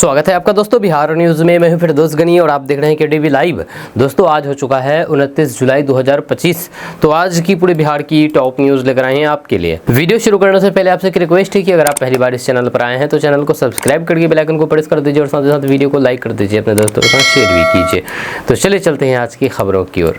स्वागत है आपका दोस्तों बिहार न्यूज़ में। मैं हूं फिरदौस गनी और आप देख रहे हैं केटीवी लाइव। दोस्तों आज हो चुका है 29 जुलाई 2025। तो आज की पूरे बिहार की टॉप न्यूज़ लेकर आए हैं आपके लिए। वीडियो शुरू करने से पहले आपसे एक रिक्वेस्ट है कि अगर आप पहली बार इस चैनल पर आए हैं तो चैनल को सब्सक्राइब करके बेल आइकन को प्रेस कर दीजिए और साथ ही साथ वीडियो को लाइक कर दीजिए, अपने दोस्तों के साथ शेयर भी कीजिए। तो चलिए चलते हैं आज की खबरों की ओर।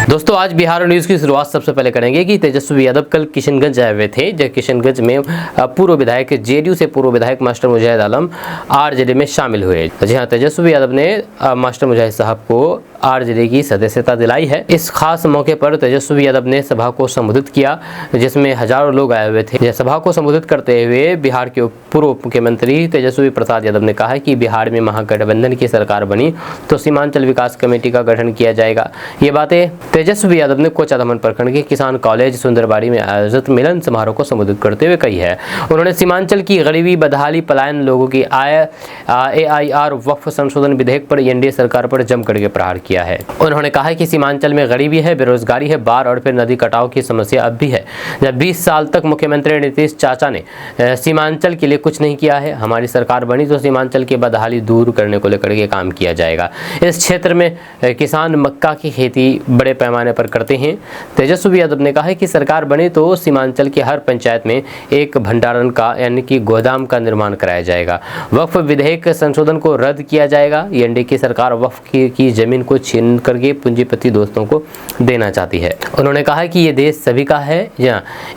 दोस्तों आज बिहार न्यूज़ की शुरुआत सबसे पहले करेंगे कि तेजस्वी यादव कल किशनगंज आए हुए थे। जब किशनगंज में पूर्व विधायक जेडीयू से पूर्व विधायक मास्टर मुजाहिद आलम आरजेडी में शामिल हुए। जी हाँ, तेजस्वी यादव ने मास्टर मुजाहिद साहब को आरजेडी की सदस्यता दिलाई है। इस खास मौके पर तेजस्वी यादव ने सभा को संबोधित किया जिसमें हजारों लोग आए हुए थे। सभा को संबोधित करते हुए बिहार के पूर्व मुख्यमंत्री तेजस्वी प्रसाद यादव ने कहा कि बिहार में महागठबंधन की सरकार बनी तो सीमांचल विकास कमेटी का गठन किया जाएगा। ये बातें तेजस्वी यादव ने कोचाधामन प्रखंड के किसान कॉलेज सुंदरबाड़ी में आयोजित मिलन समारोह को संबोधित करते हुए कही है। उन्होंने सीमांचल की गरीबी, बदहाली, पलायन, लोगों की आय, AIR वक्फ संशोधन विधेयक पर एनडीए सरकार पर जमकर के प्रहार किया है। उन्होंने कहा कि सीमांचल में गरीबी है, बेरोजगारी है, बाढ़ और फिर नदी कटाव की समस्या अब भी है। जब 20 साल तक मुख्यमंत्री नीतीश चाचा ने सीमांचल के लिए कुछ नहीं किया है। हमारी सरकार बनी तो सीमांचल की बदहाली दूर करने को लेकर के काम किया जाएगा। इस क्षेत्र में किसान मक्का की खेती बड़े पैमाने पर करते हैं। तेजस्वी यादव ने कहा कि सरकार बने तो सीमांचल की हर पंचायत में एक भंडारण का यानी कि गोदाम का निर्माण कराया जाएगा। वक्फ विधेयक संशोधन को रद्द किया जाएगा। एनडीए की सरकार वक्फ की जमीन को छीन करके पूंजीपति दोस्तों को देना चाहती है। उन्होंने कहा कि ये देश सभी का है।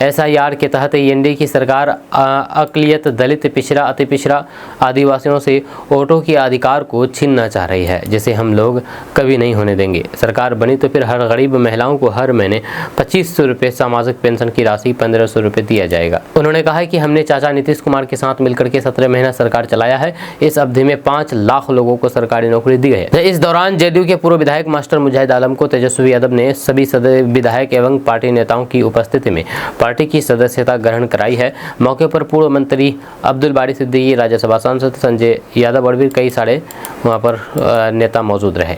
SIR के तहत एनडीए की सरकार अकलियत, दलित, पिछड़ा, अति पिछड़ा, आदिवासियों से वोटों के अधिकार को छीनना चाह रही है, जिसे हम लोग कभी नहीं होने देंगे। सरकार बनी तो फिर हर गरीब महिलाओं को हर महीने 2500 रुपये, सामाजिक पेंशन की राशि 1500 रुपये दिया जाएगा। उन्होंने कहा कि हमने चाचा नीतीश कुमार के साथ मिलकर के 17 महीना सरकार चलाया है। इस अवधि में 5 लाख लोगों को सरकारी नौकरी दी है। इस दौरान जेडीयू के पूर्व विधायक मास्टर मुजाहिद आलम को तेजस्वी यादव ने सभी विधायक एवं पार्टी नेताओं की उपस्थिति में पार्टी की सदस्यता ग्रहण कराई है। मौके पर पूर्व मंत्री अब्दुल बारी सिद्दीकी, राज्यसभा सांसद संजय यादव और भी कई सारे वहाँ पर नेता मौजूद रहे।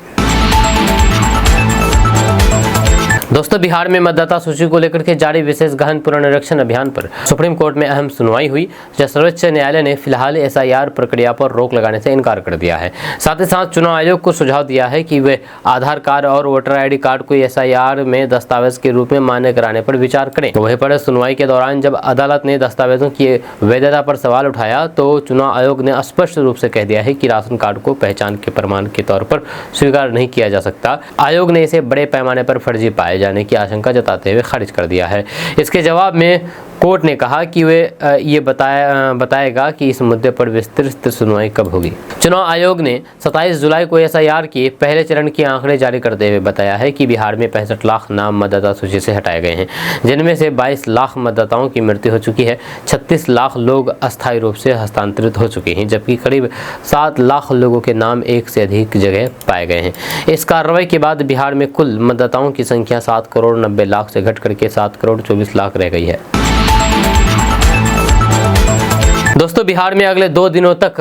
दोस्तों बिहार में मतदाता सूची को लेकर के जारी विशेष गहन पुनरीक्षण अभियान पर सुप्रीम कोर्ट में अहम सुनवाई हुई। सर्वोच्च न्यायालय ने फिलहाल SIR प्रक्रिया पर रोक लगाने से इनकार कर दिया है। साथ ही साथ चुनाव आयोग को सुझाव दिया है कि वे आधार कार्ड और वोटर ID कार्ड को SIR में दस्तावेज के रूप में मान्य कराने पर विचार करें। वहीं पर सुनवाई के दौरान जब अदालत ने दस्तावेजों की वैधता पर सवाल उठाया तो चुनाव आयोग ने स्पष्ट रूप से कह दिया है कि राशन कार्ड को पहचान के प्रमाण के तौर पर स्वीकार नहीं किया जा सकता। आयोग ने इसे बड़े पैमाने पर फर्जी पाए जाने की आशंका जताते हुए खारिज कर दिया है। इसके जवाब में कोर्ट ने कहा कि वे ये बताएगा कि इस मुद्दे पर विस्तृत सुनवाई कब होगी। चुनाव आयोग ने 27 जुलाई को SIR के पहले चरण के आंकड़े जारी करते हुए बताया है कि बिहार में 65 लाख नाम मतदाता सूची से हटाए गए हैं, जिनमें से 22 लाख मतदाताओं की मृत्यु हो चुकी है। 36 लाख लोग अस्थायी रूप से हस्तांतरित हो चुके हैं, जबकि करीब 7 लाख लोगों के नाम एक से अधिक जगह पाए गए हैं। इस कार्रवाई के बाद बिहार में कुल मतदाताओं की संख्या 7 करोड़ 90 लाख से घट करके 7 करोड़ 24 लाख रह गई है। दोस्तों बिहार में अगले 2 दिनों तक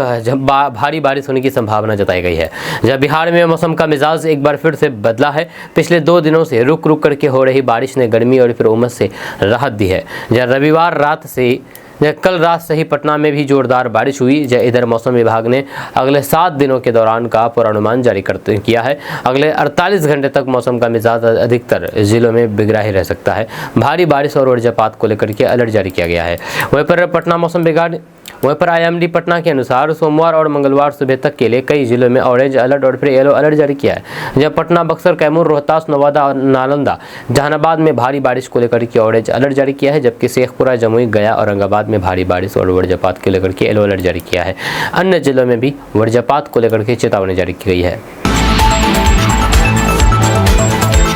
भारी बारिश होने की संभावना जताई गई है। जब बिहार में मौसम का मिजाज एक बार फिर से बदला है। पिछले 2 दिनों से रुक रुक करके हो रही बारिश ने गर्मी और फिर उमस से राहत दी है। जब रविवार रात से कल रात से ही पटना में भी जोरदार बारिश हुई। इधर मौसम विभाग ने अगले 7 दिनों के दौरान का पूर्वानुमान जारी किया है। अगले 48 घंटे तक मौसम का मिजाज अधिकतर जिलों में बिगड़ा ही रह सकता है। भारी बारिश और वज्रपात को लेकर के अलर्ट जारी किया गया है। वहीं पर पटना मौसम विभाग IMD पटना के अनुसार सोमवार और मंगलवार सुबह तक के लिए कई जिलों में ऑरेंज अलर्ट और फिर येलो अलर्ट जारी किया है। जब पटना, बक्सर, कैमूर, रोहतास, नवादा और नालंदा, जहानाबाद में भारी बारिश को लेकर के ऑरेंज अलर्ट जारी किया है, जबकि शेखपुरा, जमुई, गया, औरंगाबाद में भारी बारिश और वज्रपात को लेकर के येलो अलर्ट जारी किया है। अन्य जिलों में भी वज्रपात को लेकर के चेतावनी जारी की गई है।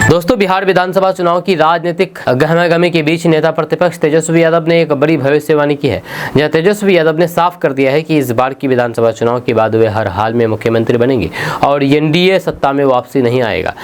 दोस्तों बिहार विधानसभा चुनाव की राजनीतिक गहमागहमी के बीच नेता प्रतिपक्ष तेजस्वी यादव ने एक बड़ी भविष्यवाणी की है। जहां तेजस्वी यादव ने साफ कर दिया है कि इस बार की विधानसभा चुनाव के बाद वे हर हाल में मुख्यमंत्री बनेंगे और एनडीए सत्ता में वापसी नहीं आएगा।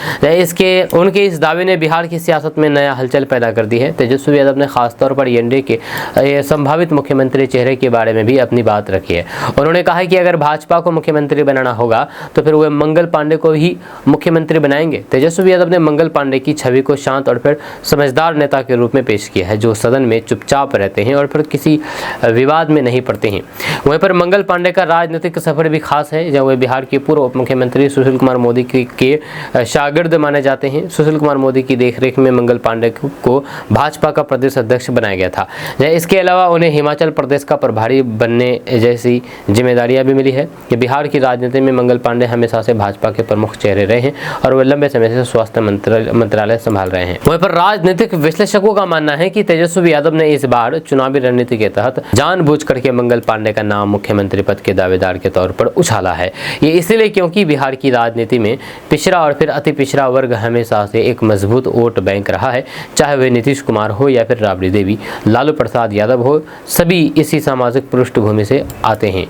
उनके इस दावे ने बिहार की सियासत में नया हलचल पैदा कर दी है। तेजस्वी यादव ने खासतौर पर एनडीए के संभावित मुख्यमंत्री चेहरे के बारे में भी अपनी बात रखी है। उन्होंने कहा कि अगर भाजपा को मुख्यमंत्री बनाना होगा तो फिर वे मंगल पांडे को ही मुख्यमंत्री बनाएंगे। तेजस्वी यादव ने मंगल पांडे की छवि को शांत और फिर समझदार नेता के रूप में पेश किया है, जो सदन में चुपचाप रहते हैं और फिर किसी विवाद में नहीं पड़ते हैं। वहीं पर मंगल पांडे का राजनीतिक सफर भी खास है, जहाँ वे बिहार के पूर्व उप मुख्यमंत्री सुशील कुमार मोदी के शागिर्द माने जाते हैं। सुशील कुमार मोदी की देखरेख में मंगल पांडे को भाजपा का प्रदेश अध्यक्ष बनाया गया था। इसके अलावा उन्हें हिमाचल प्रदेश का प्रभारी बनने जैसी जिम्मेदारियां भी मिली है। बिहार की राजनीति में मंगल पांडे हमेशा से भाजपा के प्रमुख चेहरे रहे हैं और वे लंबे समय से स्वास्थ्य मंत्रालय संभाल रहे हैं। वहीं पर राजनीतिक विश्लेषकों का मानना है कि तेजस्वी यादव ने इस बार चुनावी रणनीति के तहत जानबूझ करके मंगल पांडे का नाम मुख्यमंत्री पद के दावेदार के तौर पर उछाला है। ये इसलिए क्योंकि बिहार की राजनीति में पिछड़ा और फिर अति पिछड़ा वर्ग हमेशा से एक मजबूत वोट बैंक रहा है। चाहे वे नीतीश कुमार हो या फिर राबड़ी देवी, लालू प्रसाद यादव हो, सभी इसी सामाजिक पृष्ठभूमि से आते हैं।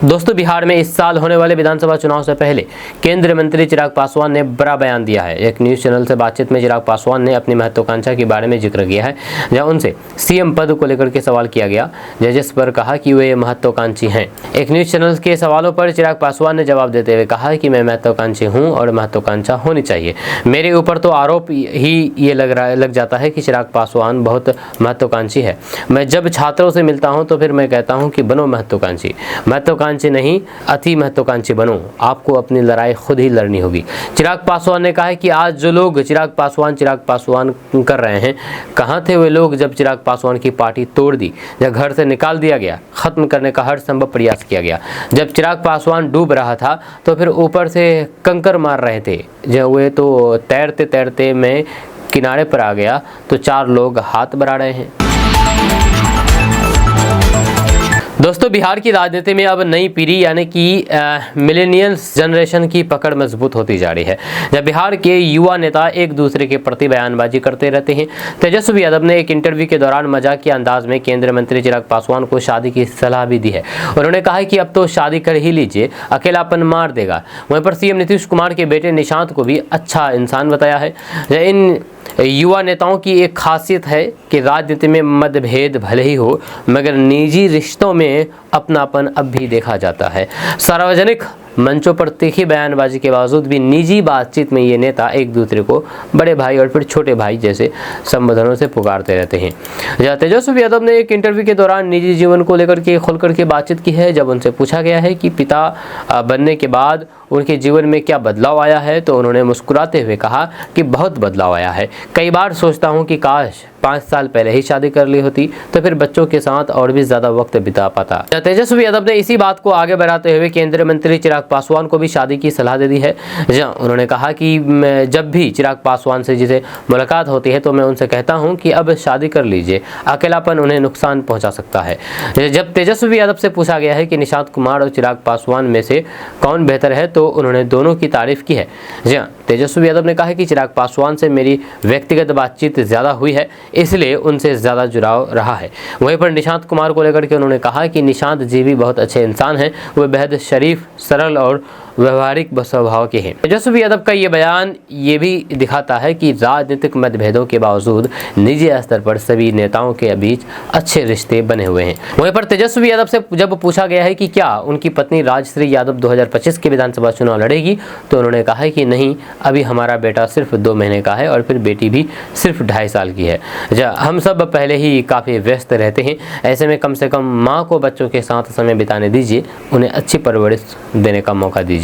दोस्तों, बिहार में इस साल होने वाले विधानसभा चुनाव से पहले केंद्रीय मंत्री चिराग पासवान ने बड़ा बयान दिया है। एक न्यूज चैनल से बातचीत में चिराग पासवान ने अपनी महत्वाकांक्षा के बारे में जिक्र किया है, जहां उनसे सीएम पद को लेकर के सवाल किया गया, जिस पर कहा कि वे महत्वाकांक्षी हैं। एक न्यूज चैनल के सवालों पर चिराग पासवान ने जवाब देते हुए कहा कि मैं महत्वाकांक्षी हूँ और महत्वाकांक्षा होनी चाहिए। मेरे ऊपर तो आरोप ही ये लग जाता है कि चिराग पासवान बहुत महत्वाकांक्षी है। मैं जब छात्रों से मिलता हूँ तो फिर मैं कहता हूँ कि बनो महत्वाकांक्षी नहीं, अति महत्वाकांक्षी बनो। आपको अपनी लड़ाई खुद ही लड़नी होगी। चिराग पासवान ने कहा कि आज जो लोग चिराग पासवान कर रहे हैं, कहाँ थे वे लोग जब चिराग पासवान की पार्टी तोड़ दी, जब घर से निकाल दिया गया, खत्म करने का हर संभव प्रयास किया गया। जब चिराग पासवान डूब रहा था तो फिर ऊपर से कंकर मार रहे थे, जब वे तो तैरते तैरते मैं किनारे पर आ गया तो 4 लोग हाथ बढ़ा रहे हैं। दोस्तों, बिहार की राजनीति में अब नई पीढ़ी यानी कि मिलेनियल्स जनरेशन की पकड़ मजबूत होती जा रही है, जब बिहार के युवा नेता एक दूसरे के प्रति बयानबाजी करते रहते हैं। तेजस्वी यादव ने एक इंटरव्यू के दौरान मजाकिया अंदाज में केंद्रीय मंत्री चिराग पासवान को शादी की सलाह भी दी है। उन्होंने कहा कि अब तो शादी कर ही लीजिए, अकेलापन मार देगा। वहीं पर सीएम नीतीश कुमार के बेटे निशांत को भी अच्छा इंसान बताया है। इन युवा नेताओं की एक खासियत है कि राजनीति में मतभेद भले ही हो, मगर निजी रिश्तों में अपनापन अब भी देखा जाता है। सार्वजनिक मंचों पर तीखी बयानबाजी के बावजूद भी निजी बातचीत में ये नेता एक दूसरे को बड़े भाई और फिर छोटे भाई जैसे संबोधनों से पुकारते रहते हैं। जहाँ तेजस्वी यादव ने एक इंटरव्यू के दौरान निजी जीवन को लेकर के खुलकर के बातचीत की है। जब उनसे पूछा गया है कि पिता बनने के बाद उनके जीवन में क्या बदलाव आया है, तो उन्होंने मुस्कुराते हुए कहा कि बहुत बदलाव आया है। कई बार सोचता हूँ कि काश 5 साल पहले ही शादी कर ली होती तो फिर बच्चों के साथ और भी ज्यादा वक्त बिता पाता। तेजस्वी यादव ने इसी बात को आगे बढ़ाते हुए केंद्रीय मंत्री चिराग पासवान को भी शादी की सलाह दे दी है। जहां उन्होंने कहा कि जब भी चिराग पासवान से जिसे मुलाकात होती है तो मैं उनसे कहता हूं कि अब शादी कर लीजिए, अकेलापन उन्हें नुकसान पहुंचा सकता है। जब तेजस्वी यादव से पूछा गया है कि निशांत कुमार और चिराग पासवान में से कौन बेहतर है, तो उन्होंने दोनों की तारीफ की है। जी हाँ, तेजस्वी यादव ने कहा है कि चिराग पासवान से मेरी व्यक्तिगत बातचीत ज़्यादा हुई है, इसलिए उनसे ज़्यादा जुड़ाव रहा है। वहीं पर निशांत कुमार को लेकर के उन्होंने कहा कि निशांत जी भी बहुत अच्छे इंसान हैं, वे बेहद शरीफ, सरल और व्यवहारिक स्वभाव के हैं। तेजस्वी यादव का ये बयान ये भी दिखाता है कि राजनीतिक मतभेदों के बावजूद निजी स्तर पर सभी नेताओं के बीच अच्छे रिश्ते बने हुए हैं। वहीं पर तेजस्वी यादव से जब पूछा गया है कि क्या उनकी पत्नी राजश्री यादव 2025 के विधानसभा चुनाव लड़ेगी, तो उन्होंने कहा है कि नहीं, अभी हमारा बेटा सिर्फ 2 महीने का है और फिर बेटी भी सिर्फ 2.5 साल की है। हम सब पहले ही काफ़ी व्यस्त रहते हैं, ऐसे में कम से कम माँ को बच्चों के साथ समय बिताने दीजिए, उन्हें अच्छी परवरिश देने का मौका दीजिए।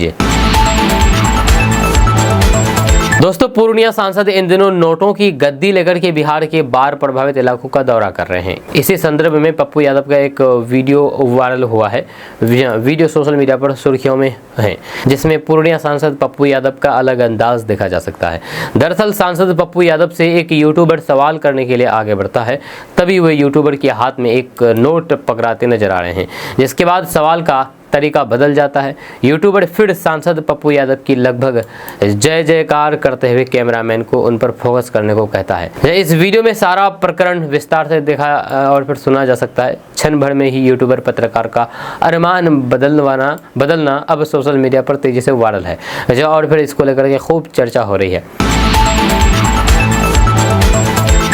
दोस्तों, पूर्णिया सांसद इन दिनों नोटों की गद्दी लेकर के बिहार के बाढ़ प्रभावित इलाकों का दौरा कर रहे हैं। इसी संदर्भ में पप्पू यादव का एक वीडियो वायरल हुआ है। वीडियो सोशल मीडिया पर सुर्खियों में है, जिसमें पूर्णिया सांसद पप्पू यादव का अलग अंदाज देखा जा सकता है। दरअसल सांसद पप्पू यादव से एक यूट्यूबर सवाल करने के लिए आगे बढ़ता है, तभी वह यूट्यूबर के हाथ में एक नोट पकड़ाते नजर आ रहे हैं, जिसके बाद सवाल का तरीका बदल जाता है। यूट्यूबर फिर सांसद पप्पू यादव की लगभग जय जयकार करते हुए कैमरामैन को उन पर फोकस करने को कहता है। इस वीडियो में सारा प्रकरण विस्तार से देखा और फिर सुना जा सकता है। क्षण भर में ही यूट्यूबर पत्रकार का अरमान बदलना अब सोशल मीडिया पर तेजी से वायरल है और फिर इसको लेकर के खूब चर्चा हो रही है।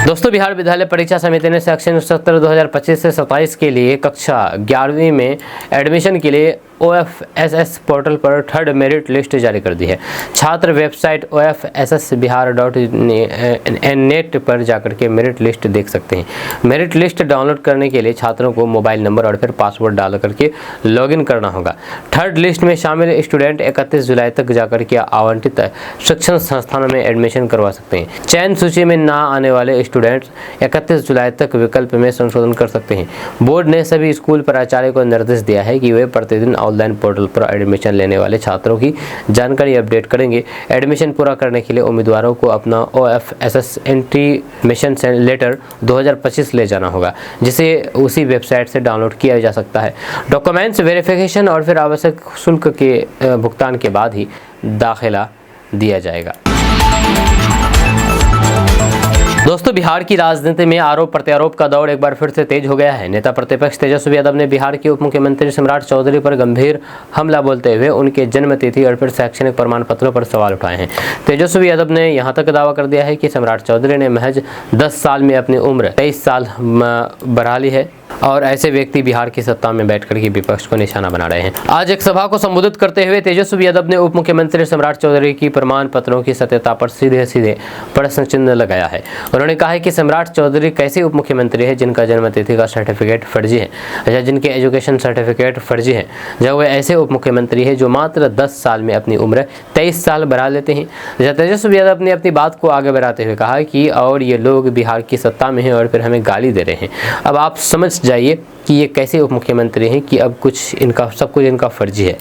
दोस्तों, बिहार विद्यालय परीक्षा समिति ने सेक्शन 70 2025 से 27 के लिए कक्षा 11वीं में एडमिशन के लिए OFSS पोर्टल पर थर्ड मेरिट लिस्ट जारी कर दी है। छात्र वेबसाइट OFSSBihar.net पर जाकर के मेरिट लिस्ट देख सकते हैं। मेरिट लिस्ट डाउनलोड करने के लिए छात्रों को मोबाइल नंबर और फिर पासवर्ड डाल करके लॉगिन करना होगा। थर्ड लिस्ट में शामिल स्टूडेंट 31 जुलाई तक जाकर के आवंटित शिक्षण संस्थानों में एडमिशन करवा सकते हैं। चयन सूची में ना आने वाले स्टूडेंट्स 31 जुलाई तक विकल्प में संशोधन कर सकते हैं। बोर्ड ने सभी स्कूल प्राचार्य को निर्देश दिया है कि वे प्रतिदिन ऑनलाइन पोर्टल पर एडमिशन लेने वाले छात्रों की जानकारी अपडेट करेंगे। एडमिशन पूरा करने के लिए उम्मीदवारों को अपना OFSS इंटीमेशन लेटर 2025 ले जाना होगा, जिसे उसी वेबसाइट से डाउनलोड किया जा सकता है। डॉक्यूमेंट्स वेरिफिकेशन और फिर आवश्यक शुल्क के भुगतान के बाद ही दाखिला दिया जाएगा। दोस्तों, बिहार की राजनीति में आरोप प्रत्यारोप का दौर एक बार फिर से तेज हो गया है। नेता प्रतिपक्ष तेजस्वी यादव ने बिहार के उप मुख्यमंत्री सम्राट चौधरी पर गंभीर हमला बोलते हुए उनके जन्म तिथि और फिर शैक्षणिक प्रमाण पत्रों पर सवाल उठाए हैं। तेजस्वी यादव ने यहां तक दावा कर दिया है कि सम्राट चौधरी ने महज 10 साल में अपनी उम्र 23 साल बढ़ा ली है और ऐसे व्यक्ति बिहार की सत्ता में बैठकर के विपक्ष को निशाना बना रहे हैं। आज एक सभा को संबोधित करते हुए तेजस्वी यादव ने उप मुख्यमंत्री सम्राट चौधरी की प्रमाण पत्रों की सत्यता पर सीधे सीधे प्रश्न चिन्ह लगाया है। उन्होंने कहा है कि सम्राट चौधरी कैसे उप मुख्यमंत्री है जिनका जन्म तिथि का सर्टिफिकेट फर्जी है या जिनके एजुकेशन सर्टिफिकेट फर्जी है, जब वे ऐसे उप मुख्यमंत्री है जो मात्र 10 साल में अपनी उम्र 23 साल बढ़ा लेते हैं। तेजस्वी यादव ने अपनी बात को आगे बढ़ाते हुए कहा कि और ये लोग बिहार की सत्ता में हैं और फिर हमें गाली दे रहे हैं। अब आप समझ जाइए कि ये कैसे उप मुख्यमंत्री हैं कि अब सब कुछ इनका फर्जी है।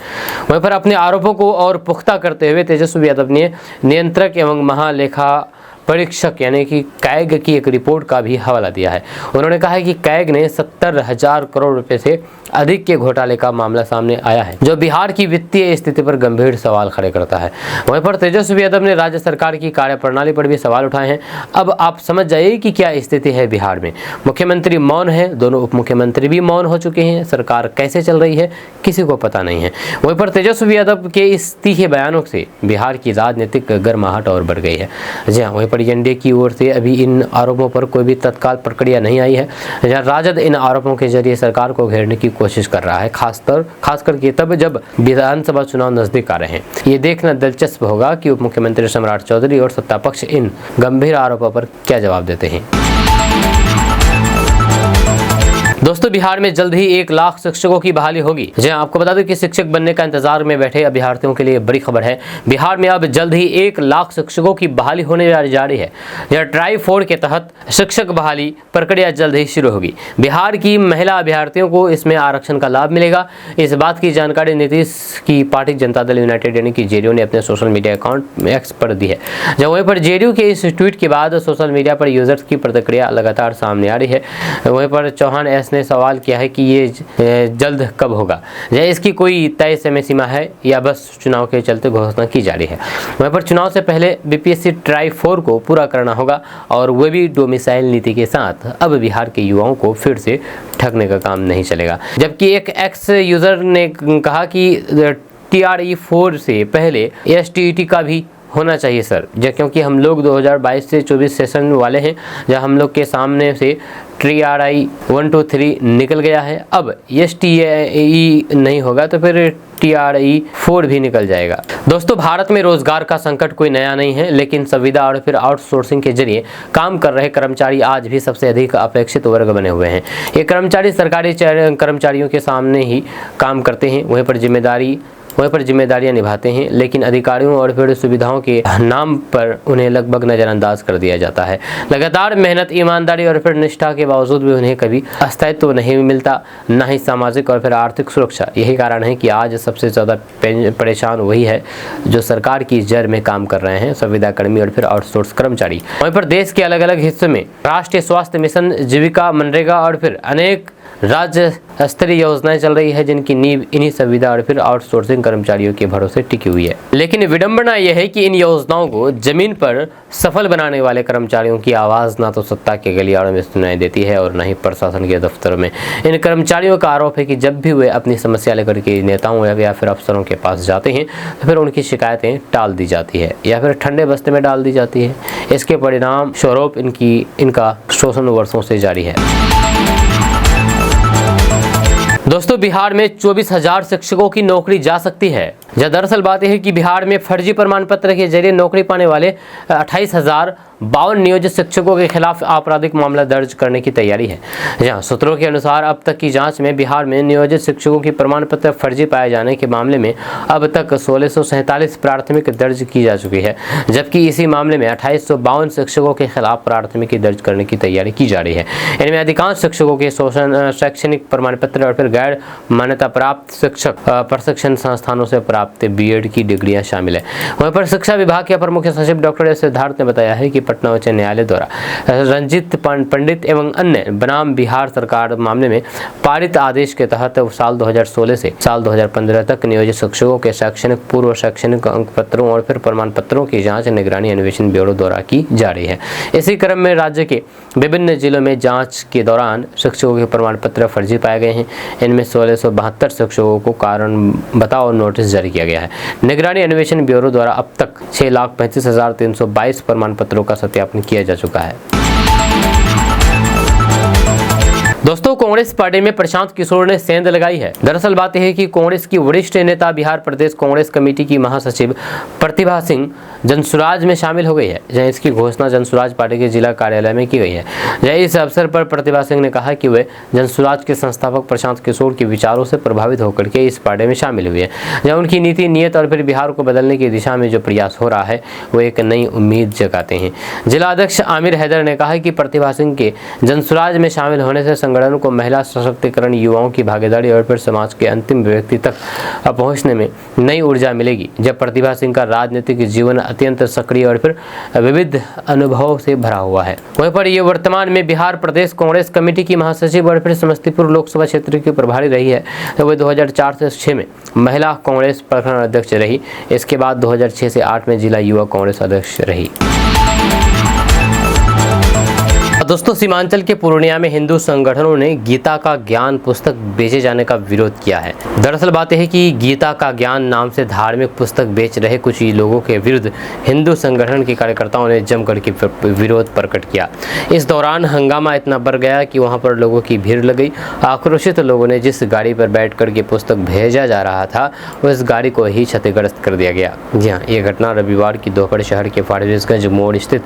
वहीं पर अपने आरोपों को और पुख्ता करते हुए तेजस्वी यादव ने नियंत्रक एवं महालेखा परीक्षक यानी कि कैग की एक रिपोर्ट का भी हवाला दिया है। उन्होंने कहा है कि कैग ने 70,000 करोड़ रुपए से अधिक के घोटाले का मामला सामने आया है, जो बिहार की वित्तीय स्थिति पर गंभीर सवाल खड़े करता है। वहीं पर तेजस्वी यादव ने राज्य सरकार की कार्यप्रणाली पर भी सवाल उठाए हैं। अब आप समझ जाइए कि क्या स्थिति है बिहार में। मुख्यमंत्री मौन है, दोनों उप मुख्यमंत्री भी मौन हो चुके हैं। सरकार कैसे चल रही है किसी को पता नहीं है। वहीं पर तेजस्वी यादव के इस तीखे बयानों से बिहार की राजनीतिक गर्माहट और बढ़ गई है। जी हाँ, वहीं पर एनडीए की ओर से अभी इन आरोपों पर कोई भी तत्काल प्रक्रिया नहीं आई है। जहाँ राजद इन आरोपों के जरिए सरकार को घेरने की कोशिश कर रहा है, खासकर के तब जब विधानसभा चुनाव नजदीक आ रहे हैं। ये देखना दिलचस्प होगा कि उप मुख्यमंत्री सम्राट चौधरी और सत्ता पक्ष इन गंभीर आरोपों पर क्या जवाब देते हैं। दोस्तों, बिहार में जल्द ही 1 लाख शिक्षकों की बहाली होगी। जी आपको बता दें कि शिक्षक बनने का इंतजार में बैठे अभ्यर्थियों के लिए बड़ी खबर है। बिहार में अब जल्द ही 1 लाख शिक्षकों की बहाली होने जा रही है। यह ट्राई 4 के तहत शिक्षक बहाली प्रक्रिया जल्द ही शुरू होगी। बिहार की महिला अभ्यर्थियों को इसमें आरक्षण का लाभ मिलेगा। इस बात की जानकारी नीतीश की पार्टी जनता दल यूनाइटेड यानी कि जेडीयू ने अपने सोशल मीडिया अकाउंट एक्स पर दी है। जब वहीं पर जेडीयू के इस ट्वीट के बाद सोशल मीडिया पर यूजर्स की प्रतिक्रिया लगातार सामने आ रही है। वहीं पर चौहान एस ने सवाल किया है कि ये जल्द कब होगा, या इसकी कोई तय समय सीमा है या बस चुनाव के चलते घोषणा की जा रही है। वहीं पर चुनाव से पहले बीपीएससी ट्राई 4 को पूरा करना होगा और वह भी डोमिसाइल नीति के साथ। अब बिहार के युवाओं को फिर से ठगने का काम नहीं चलेगा। जबकि एक एक्स यूजर ने कहा कि TRE 4 से पहले STET का भी होना चाहिए सर, क्योंकि हम लोग 2022 से 24 सेशन वाले हैं, जहाँ हम लोग के सामने से TRI 1 2 3 निकल गया है। अब STE नहीं होगा तो फिर TRE 4 भी निकल जाएगा। दोस्तों, भारत में रोजगार का संकट कोई नया नहीं है, लेकिन संविदा और फिर आउटसोर्सिंग के जरिए काम कर रहे कर्मचारी आज भी सबसे अधिक अपेक्षित वर्ग बने हुए हैं। ये कर्मचारी सरकारी कर्मचारियों के सामने ही काम करते हैं, वहीं पर जिम्मेदारियां निभाते हैं, लेकिन अधिकारियों और फिर सुविधाओं के नाम पर उन्हें लगभग नज़रअंदाज कर दिया जाता है। लगातार मेहनत, ईमानदारी और फिर निष्ठा के बावजूद भी उन्हें कभी स्थायित्व नहीं मिलता, न ही सामाजिक और फिर आर्थिक सुरक्षा। यही कारण है कि आज सबसे ज़्यादा परेशान वही है जो सरकार की जड़ में काम कर रहे हैं, संविदा कर्मी और फिर आउटसोर्स कर्मचारी। वहीं पर देश के अलग अलग हिस्सों में राष्ट्रीय स्वास्थ्य मिशन, जीविका, मनरेगा और फिर अनेक राज्य स्तरीय योजनाएं चल रही है, जिनकी नींव इन्हीं संविदा और फिर आउटसोर्सिंग कर्मचारियों के भरोसे टिकी हुई है। लेकिन विडंबना यह है कि इन योजनाओं को जमीन पर सफल बनाने वाले कर्मचारियों की आवाज ना तो सत्ता के गलियारों में सुनाई देती है और न ही प्रशासन के दफ्तरों में। इन कर्मचारियों का आरोप है कि जब भी वे अपनी समस्या लेकर के नेताओं या फिर अफसरों के पास जाते हैं तो फिर उनकी शिकायतें टाल दी जाती है या फिर ठंडे बस्ते में डाल दी जाती है। इसके परिणाम स्वरूप इनका शोषण वर्षों से जारी है। दोस्तों बिहार में 24,000 शिक्षकों की नौकरी जा सकती है। दरअसल बात यह है कि बिहार में फर्जी प्रमाण पत्र के जरिए नौकरी पाने वाले 28,052 नियोजित शिक्षकों के खिलाफ आपराधिक मामला दर्ज करने की तैयारी है। जहां सूत्रों के अनुसार अब तक की जांच में बिहार में नियोजित शिक्षकों की प्रमाण पत्र फर्जी पाए जाने के मामले में अब तक 1647 प्राथमिकी दर्ज की जा चुकी है, जबकि इसी मामले में 2852 शिक्षकों के खिलाफ प्राथमिकी दर्ज करने की तैयारी की जा रही है। इनमें अधिकांश शिक्षकों के शैक्षणिक प्रमाण पत्र और फिर गैर मान्यता प्राप्त शिक्षक प्रशिक्षण संस्थानों से प्राप्त बीएड की डिग्रियां शामिल है। वहीं पर शिक्षा विभाग के अपर मुख्य सचिव डॉक्टर एस सिद्धार्थ ने बताया है कि पटना उच्च न्यायालय द्वारा रंजित पंडित एवं अन्य बनाम बिहार सरकार मामले में पारित आदेश के तहत साल 2016 से साल 2015 तक नियोजित शिक्षकों के शैक्षणिक पूर्व शैक्षणिक अंक पत्रों और फिर प्रमाण पत्रों की जांच निगरानी अन्वेषण ब्यूरो द्वारा की जा रही है। इसी क्रम में राज्य के विभिन्न जिलों में जांच के दौरान शिक्षकों के प्रमाण पत्र फर्जी पाए गए हैं। इनमें 1672 शिक्षकों को कारण बताओ नोटिस जारी किया गया है। निगरानी अन्वेषण ब्यूरो द्वारा अब तक 6,35,322 प्रमाण पत्रों का सत्यापन किया जा चुका है। दोस्तों कांग्रेस पार्टी में प्रशांत किशोर ने सेंध लगाई है। दरअसल बात यह है कि कांग्रेस की वरिष्ठ नेता बिहार प्रदेश कांग्रेस कमेटी की महासचिव प्रतिभा सिंह जनसुराज में शामिल हो गई है। जहां इसकी घोषणा जनसुराज पार्टी के जिला कार्यालय में की गई है। जहां इस अवसर पर प्रतिभा सिंह ने कहा कि वे जनसुराज के संस्थापक प्रशांत किशोर के विचारों से प्रभावित होकर के इस पार्टी में शामिल हुए हैं। जहाँ उनकी नीति नीयत और फिर बिहार को बदलने की दिशा में जो प्रयास हो रहा है वो एक नई उम्मीद जगाते हैं। जिला अध्यक्ष आमिर हैदर ने कहा कि प्रतिभा सिंह के जनसुराज में शामिल होने से संगठन को महिला सशक्तिकरण, युवाओं की भागीदारी और फिर समाज के अंतिम व्यक्ति तक पहुंचने में नई ऊर्जा मिलेगी। जब प्रतिभा सिंह का राजनीतिक जीवन अत्यंत सक्रिय और फिर विविध अनुभवों से भरा हुआ है। वहीं पर ये वर्तमान में बिहार प्रदेश कांग्रेस कमेटी की महासचिव और फिर समस्तीपुर लोकसभा क्षेत्र की प्रभारी रही है। तो वह 2004 से 2006 में महिला कांग्रेस प्रखंड अध्यक्ष रही। इसके बाद 2006 से 2008 में जिला युवा कांग्रेस अध्यक्ष रही। दोस्तों सीमांचल के पूर्णिया में हिंदू संगठनों ने गीता का ज्ञान पुस्तक बेचे जाने का विरोध किया है। दरअसल बात यह है कि गीता का ज्ञान नाम से धार्मिक पुस्तक बेच रहे कुछ लोगों के विरुद्ध हिंदू संगठन के कार्यकर्ताओं ने जमकर के विरोध प्रकट किया। इस दौरान हंगामा इतना बढ़ गया कि वहां पर लोगों की भीड़ लग गई। आक्रोशित लोगों ने जिस गाड़ी पर बैठ कर के पुस्तक भेजा जा रहा था उस गाड़ी को ही क्षतिग्रस्त कर दिया गया। जी हाँ, ये घटना रविवार की दोपहर शहर के फारबिसगंज मोड़ स्थित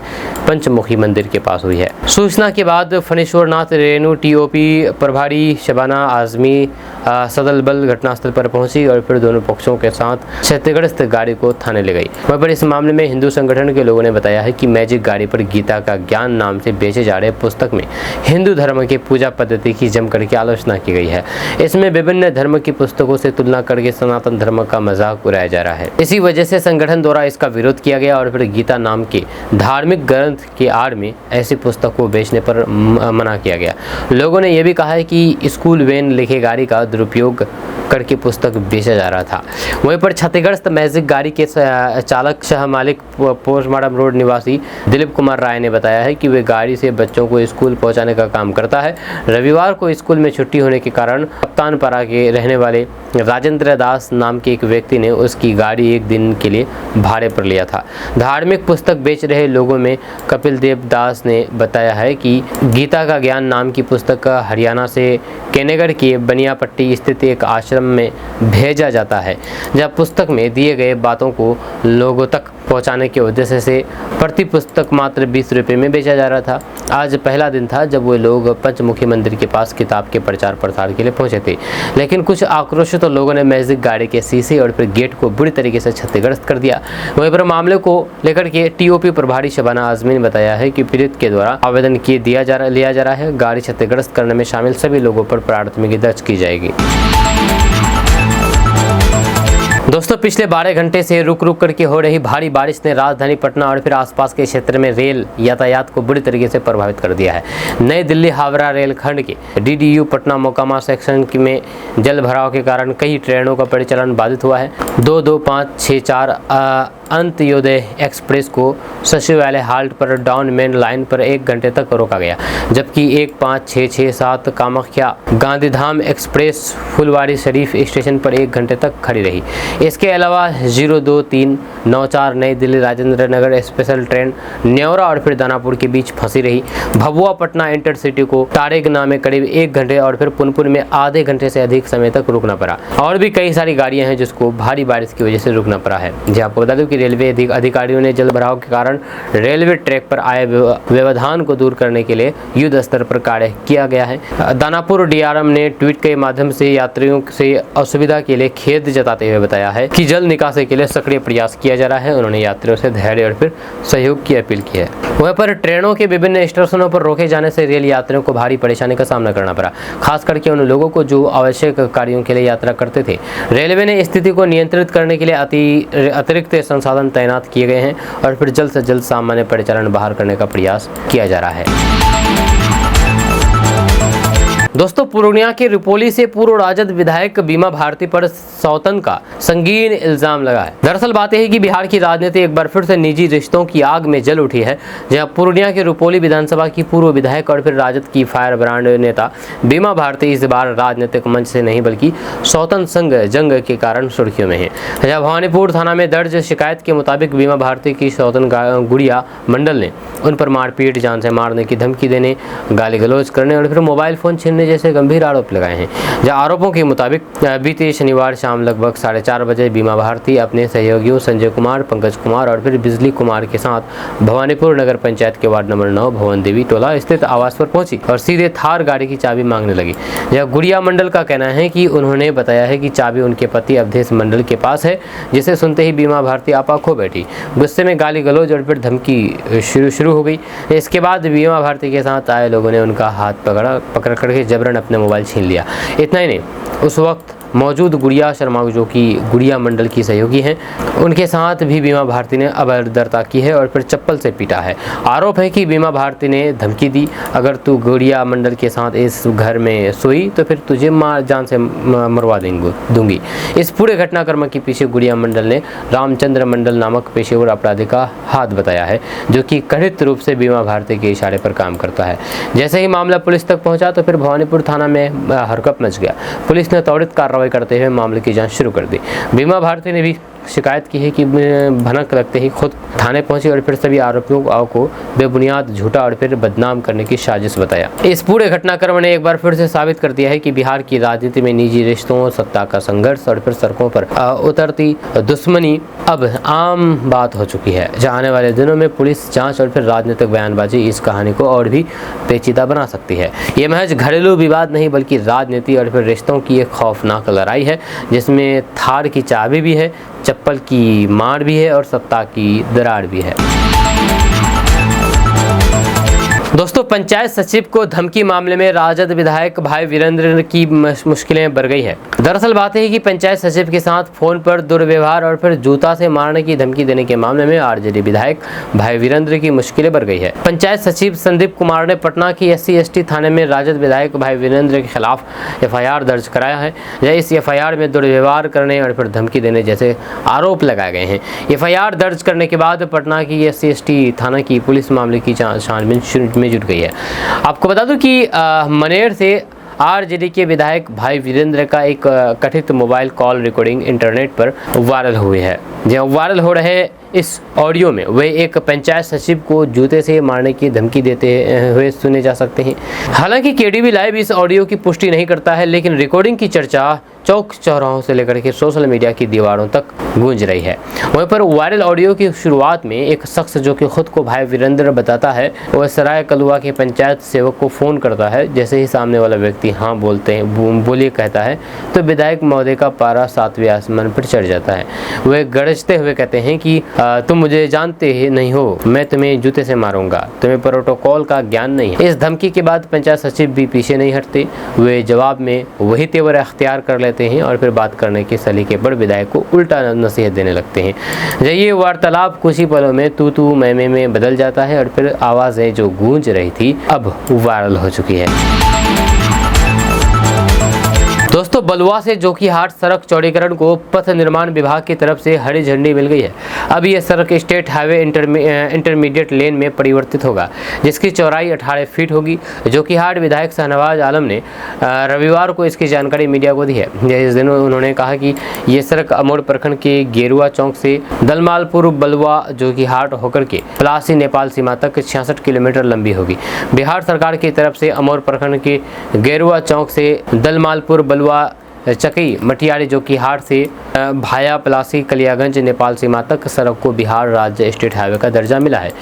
पंचमुखी मंदिर के पास हुई है। सूचना के बाद फणीश्वरनाथ रेणु टीओपी प्रभारी शबाना आजमी सदल बल घटनास्थल पर पहुंची और फिर दोनों पक्षों के साथ क्षतिग्रस्त गाड़ी को थाने ले गई। वहीं पर इस मामले में हिंदू संगठन के लोगों ने बताया है कि मैजिक गाड़ी पर गीता का ज्ञान नाम से बेचे जा रहे पुस्तक में हिंदू धर्म के पूजा पद्धति की जमकर के आलोचना की गई है। इसमें विभिन्न धर्म की पुस्तकों से तुलना करके सनातन धर्म का मजाक उड़ाया जा रहा है। इसी वजह से संगठन द्वारा इसका विरोध किया गया और फिर गीता नाम के धार्मिक ग्रंथ के आड़ में ऐसी पुस्तक को बेचने पर मना किया गया। लोगों ने यह भी कहा है कि स्कूल वैन लिखे गाड़ी का दुरुपयोग करके पुस्तक बेचा जा रहा था। वहीं पर क्षतिग्रस्त मैजिक गाड़ी के चालक सह मालिक पोस्टमार्टम रोड निवासी दिलीप कुमार राय ने बताया है कि वे गाड़ी से बच्चों को स्कूल पहुंचाने का काम करता है। रविवार को स्कूल में छुट्टी होने के कारण कप्तानपारा के रहने वाले राजेंद्र दास नाम के एक व्यक्ति ने उसकी गाड़ी एक दिन के लिए भाड़े पर लिया था। धार्मिक पुस्तक बेच रहे लोगों में कपिल देव दास ने बताया है कि गीता का ज्ञान नाम की पुस्तक हरियाणा से केनेगढ़ के बनियापट्टी स्थित एक आश्रम में भेजा जाता है, जब पुस्तक में दिए गए बातों को लोगों तक पहुंचाने के उद्देश्य से प्रति पुस्तक मात्र 20 रुपये में बेचा जा रहा था। आज पहला दिन था जब वे लोग पंचमुखी मंदिर के पास किताब के प्रचार प्रसार के लिए पहुंचे थे, लेकिन कुछ आक्रोशित लोगों ने मैजिक गाड़ी के शीशे और फिर गेट को बुरी तरीके से क्षतिग्रस्त कर दिया। वहीं पर मामले को लेकर के टीओपी प्रभारी शबाना आजमी ने बताया है कि पीड़ित के द्वारा आवेदन लिया जा रहा है। गाड़ी क्षतिग्रस्त करने में शामिल सभी लोगों पर प्राथमिकी दर्ज की जाएगी। दोस्तों पिछले 12 घंटे से रुक रुक करके हो रही भारी बारिश ने राजधानी पटना और फिर आसपास के क्षेत्र में रेल यातायात को बुरी तरीके से प्रभावित कर दिया है। नई दिल्ली हावड़ा रेलखंड के डीडीयू पटना मोकामा सेक्शन में जल भराव के कारण कई ट्रेनों का परिचालन बाधित हुआ है। 2, 2, 5, 6, 4 अंत्योदय एक्सप्रेस को सचिवालय हाल्ट पर डाउन मेन लाइन पर 1 घंटे तक रोका गया, जबकि 15667 कामाख्या गांधीधाम एक्सप्रेस फुलवारी शरीफ स्टेशन पर 1 घंटे तक खड़ी रही। इसके अलावा 02394 नई दिल्ली राजेंद्र नगर स्पेशल ट्रेन न्योरा और फिर दानापुर के बीच फंसी रही। भभुआ पटना इंटरसिटी को टारेगना में करीब 1 घंटे और फिर पुनपुन में आधे घंटे से अधिक समय तक रुकना पड़ा। और भी कई सारी गाड़ियां हैं जिसको भारी बारिश की वजह से रुकना पड़ा है। जी आपको बता दूं कि रेलवे अधिकारियों ने जल भराव के कारण रेलवे ट्रैक पर आए व्यवधान को दूर करने के लिए युद्ध स्तर पर कार्य किया गया है। दानापुर डीआरएम ने ट्वीट के माध्यम से यात्रियों से असुविधा के लिए खेद जताते हुए बताया है कि जल निकासी के लिए सक्रिय प्रयास किया जा रहा है। उन्होंने यात्रियों से धैर्य और फिर सहयोग की अपील की है। वहीं पर ट्रेनों के विभिन्न स्टेशनों पर रोके जाने से रेल यात्रियों को भारी परेशानी का सामना करना पड़ा, खास करके उन लोगों को जो आवश्यक कार्यों के लिए यात्रा करते थे। रेलवे ने स्थिति को नियंत्रित करने के लिए अतिरिक्त संसाधन तैनात किए गए हैं और फिर जल्द से जल्द सामान्य परिचालन बहाल करने का प्रयास किया जा रहा है। दोस्तों, पूर्णिया के रुपोली से पूर्व राजद विधायक बीमा भारती पर सौतन का संगीन इल्जाम लगा है। दरअसल बात यह है कि बिहार की राजनीति एक बार फिर से निजी रिश्तों की आग में जल उठी है, जहां पूर्णिया के रुपोली विधानसभा की पूर्व विधायक और फिर राजद की फायर ब्रांड नेता बीमा भारती इस बार राजनीतिक मंच से नहीं बल्कि सौतन संग जंग के कारण सुर्खियों में है। जहां भवानीपुर थाना में दर्ज शिकायत के मुताबिक बीमा भारती की सौतन गुड़िया मंडल ने उन पर मारपीट, जान से मारने की धमकी देने, गाली गलौज करने और फिर मोबाइल फोन छीनने जैसे गंभीर आरोप लगाए हैं। जहां आरोपों के मुताबिक बीते शनिवार शाम लगभग 4:30 बजे बीमा भारती अपने सहयोगियों संजय कुमार, पंकज कुमार और फिर बिजली कुमार के साथ भवानीपुर नगर पंचायत के वार्ड नंबर 9 भवन देवी टोला स्थित आवास पर पहुंची और सीधे थार गाड़ी की चाबी मांगने लगी। जहां गुड़िया मंडल का कहना है कि उन्होंने बताया है कि चाबी उनके पति अवधेश मंडल के पास है, जिसे सुनते ही बीमा भारती आपा खो बैठी। गुस्से में गाली गलौज और फिर धमकी शुरू हो गई। इसके बाद बीमा भारती के साथ आए लोगों ने उनका हाथ पकड़ करके जबरन अपने मोबाइल छीन लिया। इतना ही नहीं, उस वक्त मौजूद गुड़िया शर्मा जो कि गुड़िया मंडल की सहयोगी हैं, उनके साथ भी बीमा भारती ने अभद्रता की है और फिर चप्पल से पीटा है। आरोप है कि बीमा भारती ने धमकी दी, अगर तू गुड़िया मंडल के साथ इस घर में सोई तो फिर तुझे जान से मरवा दूंगी। इस पूरे घटनाक्रम के पीछे गुड़िया मंडल ने रामचंद्र मंडल नामक पेशेवर अपराधी का हाथ बताया है, जो कि कथित रूप से बीमा भारती के इशारे पर काम करता है। जैसे ही मामला पुलिस तक पहुंचा तो फिर भवानीपुर थाना में हरकत मच गया। पुलिस ने त्वरित कार्रवाई करते हुए मामले की जांच शुरू कर दी। बीमा भारती ने भी शिकायत की है कि भनक लगते ही खुद थाने पहुंची और फिर सभी आरोपियों को बेबुनियाद झूठा और फिर बदनाम करने की साजिश बताया। इस पूरे घटनाक्रम ने एक बार फिर से साबित कर दिया है कि बिहार की राजनीति में निजी रिश्तों, सत्ता का संघर्ष और फिर सड़कों पर उतरती दुश्मनी अब आम बात हो चुकी है। जहां आने वाले दिनों में पुलिस जांच और फिर राजनीतिक बयानबाजी इस कहानी को और भी पेचीदा बना सकती है। ये महज घरेलू विवाद नहीं बल्कि राजनीति और फिर रिश्तों की एक खौफनाक लड़ाई है, जिसमें थार की चाबी भी है, चप्पल की मार भी है और सत्ता की दरार भी है। दोस्तों, पंचायत सचिव को धमकी मामले में राजद विधायक भाई वीरेंद्र की मुश्किलें बढ़ गई है। दरअसल बात है कि पंचायत सचिव के साथ फोन पर दुर्व्यवहार और फिर जूता से मारने की धमकी देने के मामले में आरजेडी विधायक भाई वीरेंद्र की मुश्किलें बढ़ गई है। पंचायत सचिव संदीप कुमार ने पटना की SC/ST थाने में राजद विधायक भाई वीरेंद्र के खिलाफ FIR दर्ज कराया है। इस FIR में दुर्व्यवहार करने और फिर धमकी देने जैसे आरोप लगाए गए हैं। FIR दर्ज करने के बाद पटना की SC/ST थाना की पुलिस मामले की छानबीन में जुट गई है। आपको बता दूं कि मनेर से आरजेडी के विधायक भाई वीरेंद्र का एक कथित मोबाइल कॉल रिकॉर्डिंग इंटरनेट पर वायरल हुई है। जहां वायरल हो रहे इस ऑडियो में वे एक पंचायत सचिव को जूते से मारने की धमकी देते हुए सुने जा सकते हैं। हालांकि KDV लाइव इस ऑडियो की पुष्टि नहीं करता है, लेकिन रिकॉर्डिंग की चर्चा चौक चौराहों से लेकर के सोशल मीडिया की दीवारों तक गूंज रही है। वहीं पर वायरल ऑडियो की शुरुआत में एक शख्स जो कि खुद को भाई वीरेंद्र बताता है, वह सराय कलुआ के पंचायत सेवक को फोन करता है। जैसे ही सामने वाला व्यक्ति हाँ बोलिए कहता है तो विधायक महोदय का पारा 7वें आसमान पर चढ़ जाता है। वे गरजते हुए कहते हैं कि तुम मुझे जानते ही नहीं हो, मैं तुम्हें जूते से मारूंगा, तुम्हें प्रोटोकॉल का ज्ञान नहीं है। इस धमकी के बाद पंचायत सचिव भी पीछे नहीं हटते। वे जवाब में वही तेवर अख्तियार कर लेते हैं और फिर बात करने के सलीके पर विधायक को उल्टा नसीहत देने लगते हैं। ये वार्तालाप कुछ ही पलों में तू मैं में बदल जाता है और फिर आवाज़ें जो गूंज रही थी अब वायरल हो चुकी है। दोस्तों बलुआ से जोकीहाट सड़क चौड़ीकरण को पथ निर्माण विभाग की तरफ से हरी झंडी मिल गई है। अब यह सड़क स्टेट हाईवे इंटरमीडिएट लेन में परिवर्तित होगा, जिसकी चौड़ाई 18 फीट होगी। जोकीहाट विधायक शाहनवाज आलम ने रविवार को इसकी जानकारी मीडिया को दी है। इस दिन उन्होंने कहा कि ये सड़क अमोड़ प्रखंड के गेरुआ चौक से दलमालपुर बलुआ जोकीहाट होकर के पलासी नेपाल सीमा तक 66 किलोमीटर लंबी होगी। बिहार सरकार की तरफ से अमोड़ प्रखंड के गेरुआ चौक से दलमालपुर बलुआ चकई मटियारी जोकीहाट से भाया पलासी कलियागंज नेपाल सीमा तक सड़क को बिहार राज्य स्टेट हाईवे का दर्जा मिला है।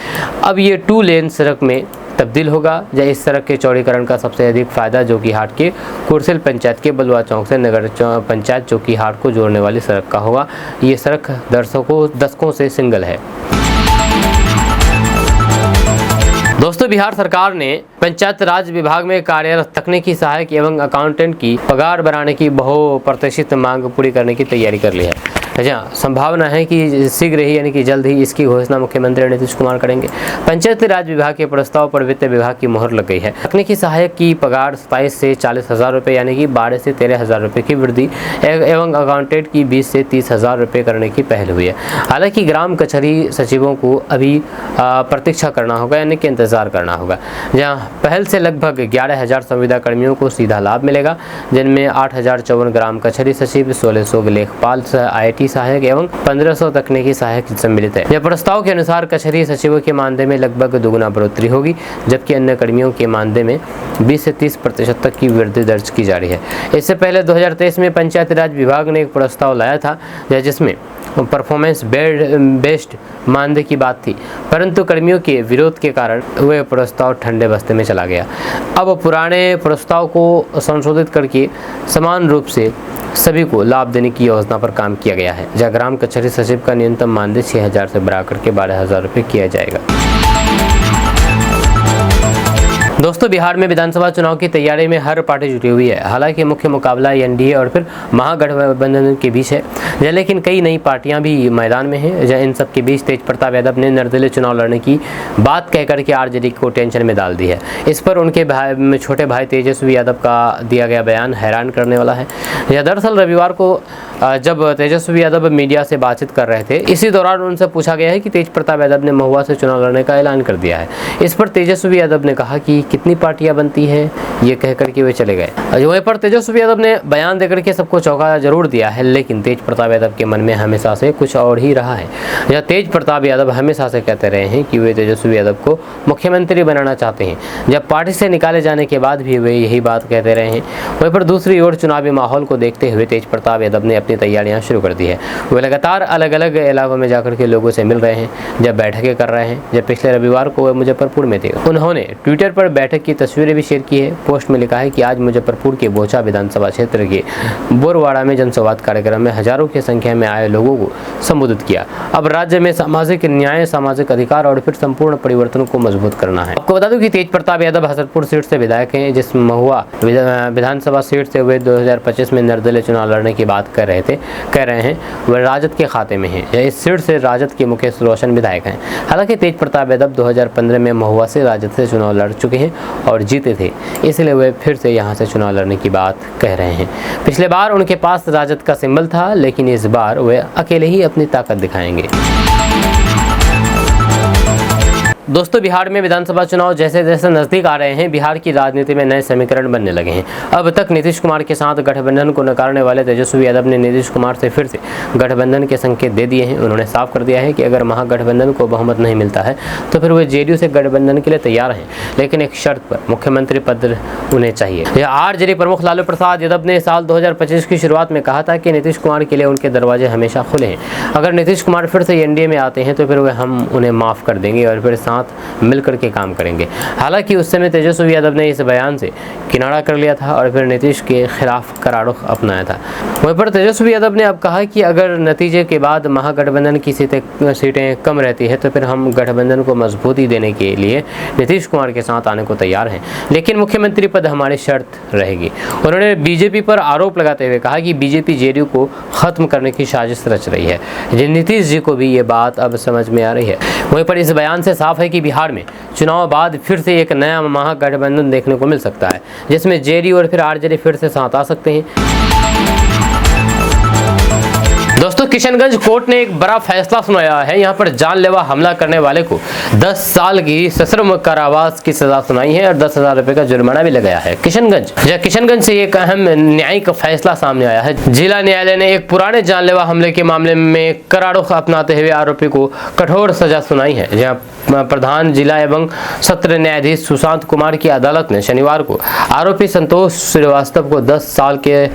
अब ये 2 लेन सड़क में तब्दील होगा। इस सड़क के चौड़ीकरण का सबसे अधिक फायदा जोकीहाट के कुरसिल पंचायत के बलुआ चौक से नगर पंचायत जोकीहाट को जोड़ने वाली सड़क का होगा। ये सड़क दशकों से सिंगल है। दोस्तों बिहार सरकार ने पंचायत राज विभाग में कार्यरत तकनीकी सहायक एवं अकाउंटेंट की पगार बढ़ाने की बहुप्रतीक्षित मांग पूरी करने की तैयारी कर ली है। संभावना है कि शीघ्र ही यानी कि जल्द ही इसकी घोषणा मुख्यमंत्री नीतीश कुमार करेंगे। पंचायत राज विभाग के प्रस्ताव पर वित्त विभाग की मोहर लग गई है। तकनीकी सहायक की पगार 27 से 40 हज़ार रुपये यानी कि 12 से 13 हज़ार रुपये की वृद्धि एवं अकाउंटेंट की 20 से 30 हज़ार रुपये करने की पहल हुई है। हालांकि ग्राम कचहरी सचिवों को अभी प्रतीक्षा करना होगा यानी कि इंतजार करना होगा। जहाँ पहल से लगभग 11,000 संविदा कर्मियों को सीधा लाभ मिलेगा, जिनमें 8,054 ग्राम कचहरी सचिव, 1600 लेखपाल IT सहायक एवं 1500 तकनीकी सहायक सम्मिलित है। यह प्रस्ताव के अनुसार कचहरी सचिवों के मानदेय में लगभग दुगुना बढ़ोतरी होगी, जबकि अन्य कर्मियों के मानदेय में 20 से 30% तक की वृद्धि दर्ज की जा रही है। इससे पहले 2023 में पंचायत राज विभाग ने एक प्रस्ताव लाया था जिसमें परफॉर्मेंस बेस्ड मानदेय की बात थी, परंतु कर्मियों के विरोध के कारण वह प्रस्ताव ठंडे बस्ते में चला गया। अब पुराने प्रस्ताव को संशोधित करके समान रूप से सभी को लाभ देने की योजना पर काम किया गया है, जहाँ ग्राम कचहरी सचिव का न्यूनतम मानदेय 6,000 से बढ़ाकर के 12,000 रुपये किया जाएगा। दोस्तों बिहार में विधानसभा चुनाव की तैयारी में हर पार्टी जुटी हुई है। हालांकि मुख्य मुकाबला NDA और फिर महागठबंधन के बीच है, लेकिन कई नई पार्टियां भी मैदान में हैं। इन सब के बीच तेज प्रताप यादव ने निर्दलीय चुनाव लड़ने की बात कहकर के RJD को टेंशन में डाल दी है। इस पर उनके छोटे भाई तेजस्वी यादव का दिया गया बयान हैरान करने वाला है। यह दरअसल रविवार को जब तेजस्वी यादव मीडिया से बातचीत कर रहे थे, इसी दौरान उनसे पूछा गया है कि तेज प्रताप यादव ने महुआ से चुनाव लड़ने का ऐलान कर दिया है। इस पर तेजस्वी यादव ने कहा कि कितनी पार्टियां बनती हैं, ये कहकर के वे चले गए। वहीं पर तेजस्वी यादव ने बयान देकर के सबको चौंका जरूर दिया है, लेकिन तेज प्रताप यादव के मन में हमेशा से कुछ और ही रहा है। यह तेज प्रताप यादव हमेशा से कहते रहे हैं कि वे तेजस्वी यादव को मुख्यमंत्री बनाना चाहते हैं। जब पार्टी से निकाले जाने के बाद भी वे यही बात कहते रहे हैं। वहीं पर दूसरी ओर चुनावी माहौल को देखते हुए तेज प्रताप यादव ने अपनी तैयारियां शुरू कर दी है। वे लगातार अलग अलग इलाकों में जाकर के लोगों से मिल रहे हैं, जब बैठकें कर रहे हैं। जब पिछले रविवार को वे मुजफ्फरपुर में थे, उन्होंने ट्विटर पर बैठक की तस्वीरें भी शेयर की है। पोस्ट में लिखा है कि आज मुजफ्फरपुर के बोचा विधानसभा क्षेत्र के बोरवाड़ा में जनसंवाद कार्यक्रम में हजारों की संख्या में आए लोगों को संबोधित किया। अब राज्य में सामाजिक न्याय, सामाजिक अधिकार और फिर संपूर्ण परिवर्तन को मजबूत करना है। आपको बता दूं कि तेज प्रताप यादव हसनपुर सीट से विधायक हैं, जिस महुआ विधानसभा सीट से वे 2025 में निर्दलीय चुनाव लड़ने की बात कह रहे हैं, वह राजद के खाते में है। इस सीट से राजद के मुकेश रोशन विधायक हैं। हालांकि तेज प्रताप यादव 2015 में महुआ से राजद से चुनाव लड़ चुके हैं और जीते थे, इसलिए वे फिर से यहां से चुनाव लड़ने की बात कह रहे हैं। पिछले बार उनके पास राजद का सिंबल था, लेकिन इस बार वे अकेले ही अपनी ताकत दिखाएंगे। दोस्तों बिहार में विधानसभा चुनाव जैसे जैसे नजदीक आ रहे हैं, बिहार की राजनीति में नए समीकरण बनने लगे हैं। अब तक नीतीश कुमार के साथ गठबंधन को नकारने वाले तेजस्वी यादव ने नीतीश कुमार से फिर से गठबंधन के संकेत दे दिए हैं। उन्होंने साफ कर दिया है कि अगर महागठबंधन को बहुमत नहीं मिलता है तो फिर वे JDU से गठबंधन के लिए तैयार हैं, लेकिन एक शर्त पर, मुख्यमंत्री पद उन्हें चाहिए। RJD प्रमुख लालू प्रसाद यादव ने साल 2025 की शुरुआत में कहा था कि नीतीश कुमार के लिए उनके दरवाजे हमेशा खुले हैं। अगर नीतीश कुमार फिर से NDA में आते हैं तो फिर हम उन्हें माफ कर देंगे और फिर मिलकर के काम करेंगे। हालांकि उस समय तेजस्वी यादव ने इस बयान से किनारा कर लिया था और फिर नीतीश के खिलाफ करार रुख अपनाया था। वहीं पर तेजस्वी यादव ने अब कहा कि अगर नतीजे के बाद महागठबंधन की सीटें कम रहती है तो फिर हम गठबंधन को मजबूती देने के लिए नीतीश कुमार के साथ आने को तैयार हैं, लेकिन मुख्यमंत्री पद हमारी शर्त रहेगी। उन्होंने बीजेपी पर आरोप लगाते हुए कहा कि बीजेपी JDU को खत्म करने की साजिश रच रही है। नीतीश जी को भी ये बात अब समझ में आ रही है। वहीं पर इस बयान से साफ है है कि बिहार में चुनाव बाद फिर से एक नया महागठबंधन देखने को मिल सकता है, जिसमें जेडीयू और फिर आरजेडी फिर से साथ आ सकते हैं। दोस्तों, किशनगंज कोर्ट ने एक बड़ा फैसला सुनाया है। यहाँ पर जानलेवा हमला करने वाले को 10 साल की सश्रम कारावास की सजा सुनाई है और 10,000 रुपए का जुर्माना भी लगाया है। किशनगंज से एक अहम न्यायिक फैसला सामने आया है। जिला न्यायालय ने एक पुराने जानलेवा हमले के मामले में करार अपनाते हुए आरोपी को कठोर सजा सुनाई है। जहाँ प्रधान जिला एवं सत्र न्यायाधीश सुशांत कुमार की अदालत ने शनिवार को आरोपी संतोष श्रीवास्तव को 10 साल के